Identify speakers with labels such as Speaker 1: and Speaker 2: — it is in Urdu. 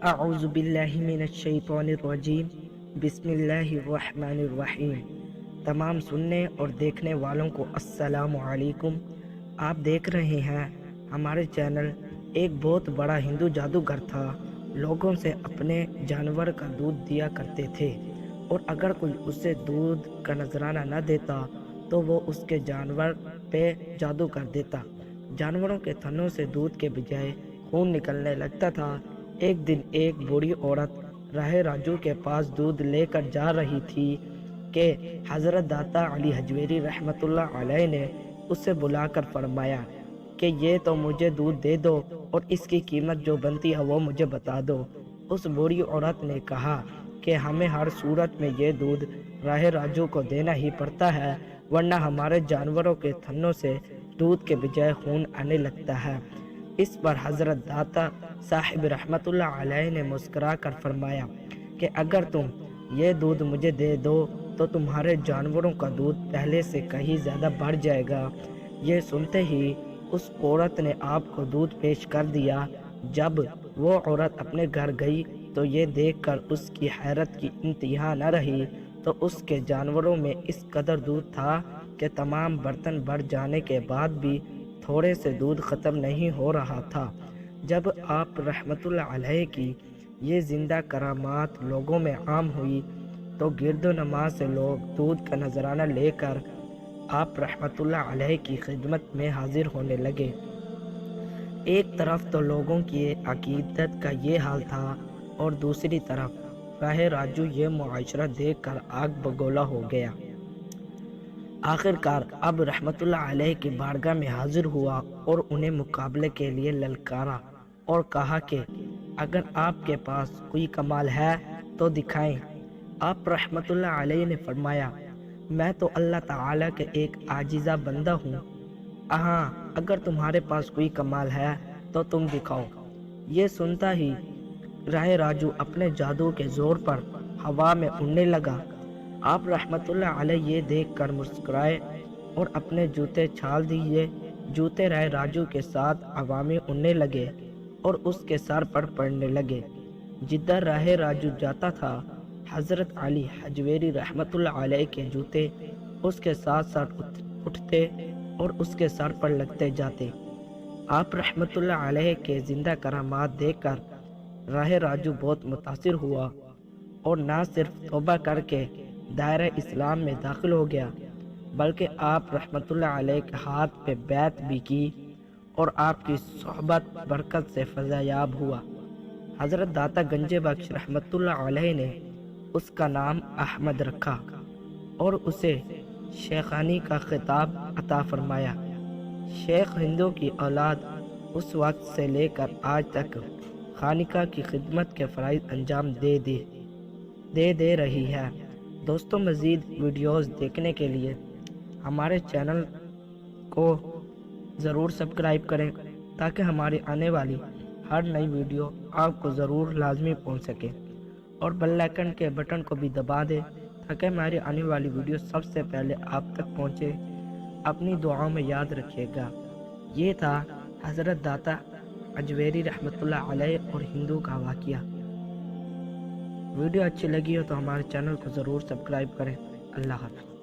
Speaker 1: اعوذ باللہ من الشیطان الرجیم بسم اللہ الرحمن الرحیم۔ تمام سننے اور دیکھنے والوں کو السلام علیکم۔ آپ دیکھ رہے ہیں ہمارے چینل۔ ایک بہت بڑا ہندو جادوگر تھا، لوگوں سے اپنے جانور کا دودھ دیا کرتے تھے، اور اگر کوئی اسے دودھ کا نذرانہ نہ دیتا تو وہ اس کے جانور پہ جادو کر دیتا۔ جانوروں کے تھنوں سے دودھ کے بجائے خون نکلنے لگتا تھا۔ ایک دن ایک بوڑھی عورت راہ راجو کے پاس دودھ لے کر جا رہی تھی کہ حضرت داتا علی حجویری رحمۃ اللہ علیہ نے اسے بلا کر فرمایا کہ یہ تو مجھے دودھ دے دو اور اس کی قیمت جو بنتی ہے وہ مجھے بتا دو۔ اس بوڑھی عورت نے کہا کہ ہمیں ہر صورت میں یہ دودھ راہ راجو کو دینا ہی پڑتا ہے، ورنہ ہمارے جانوروں کے تھنوں سے دودھ کے بجائے خون آنے لگتا ہے۔ اس پر حضرت داتا صاحب رحمت اللہ علیہ نے مسکرا کر فرمایا کہ اگر تم یہ دودھ مجھے دے دو تو تمہارے جانوروں کا دودھ پہلے سے کہیں زیادہ بڑھ جائے گا۔ یہ سنتے ہی اس عورت نے آپ کو دودھ پیش کر دیا۔ جب وہ عورت اپنے گھر گئی تو یہ دیکھ کر اس کی حیرت کی انتہا نہ رہی، تو اس کے جانوروں میں اس قدر دودھ تھا کہ تمام برتن بھر جانے کے بعد بھی تھوڑے سے دودھ ختم نہیں ہو رہا تھا۔ جب آپ رحمت اللہ علیہ کی یہ زندہ کرامات لوگوں میں عام ہوئی تو گرد و نماز سے لوگ دودھ کا نذرانہ لے کر آپ رحمت اللہ علیہ کی خدمت میں حاضر ہونے لگے۔ ایک طرف تو لوگوں کی عقیدت کا یہ حال تھا اور دوسری طرف راہ راجو یہ معاشرہ دیکھ کر آگ بگولا ہو گیا۔ آخرکار اب رحمت اللہ علیہ کی بارگاہ میں حاضر ہوا اور انہیں مقابلے کے لیے للکارا اور کہا کہ اگر آپ کے پاس کوئی کمال ہے تو دکھائیں۔ آپ رحمت اللہ علیہ نے فرمایا، میں تو اللہ تعالیٰ کے ایک عاجزہ بندہ ہوں، ہاں اگر تمہارے پاس کوئی کمال ہے تو تم دکھاؤ۔ یہ سنتا ہی راہ راجو اپنے جادو کے زور پر ہوا میں اڑنے لگا۔ آپ رحمت اللہ علیہ یہ دیکھ کر مسکرائے اور اپنے جوتے چھال دیے۔ جوتے راہ راجو کے ساتھ ہوا میں اڑنے لگے اور اس کے سر پر پڑنے لگے۔ جدھر راہ راجو جاتا تھا حضرت علی حجویری رحمت اللہ علیہ کے جوتے اس کے ساتھ ساتھ اٹھتے اور اس کے سر پر لگتے جاتے۔ آپ رحمت اللہ علیہ کے زندہ کرامات دیکھ کر راہ راجو بہت متاثر ہوا اور نہ صرف توبہ کر کے دائرہ اسلام میں داخل ہو گیا بلکہ آپ رحمت اللہ علیہ کے ہاتھ پہ بیعت بھی کی اور آپ کی صحبت برکت سے فیضیاب ہوا۔ حضرت داتا گنج بخش رحمت اللہ علیہ نے اس کا نام احمد رکھا اور اسے شیخانی کا خطاب عطا فرمایا۔ شیخ ہندو کی اولاد اس وقت سے لے کر آج تک خانقاہ کی خدمت کے فرائض انجام دے رہی ہے۔ دوستوں، مزید ویڈیوز دیکھنے کے لیے ہمارے چینل کو ضرور سبسکرائب کریں تاکہ ہماری آنے والی ہر نئی ویڈیو آپ کو ضرور لازمی پہنچ سکے، اور بیل آئیکن کے بٹن کو بھی دبا دیں تاکہ ہماری آنے والی ویڈیو سب سے پہلے آپ تک پہنچے۔ اپنی دعاؤں میں یاد رکھیے گا۔ یہ تھا حضرت داتا حجویری رحمت اللہ علیہ اور ہندو کا واقعہ۔ ویڈیو اچھی لگی ہو تو ہمارے چینل کو ضرور سبسکرائب کریں۔ اللہ حافظ۔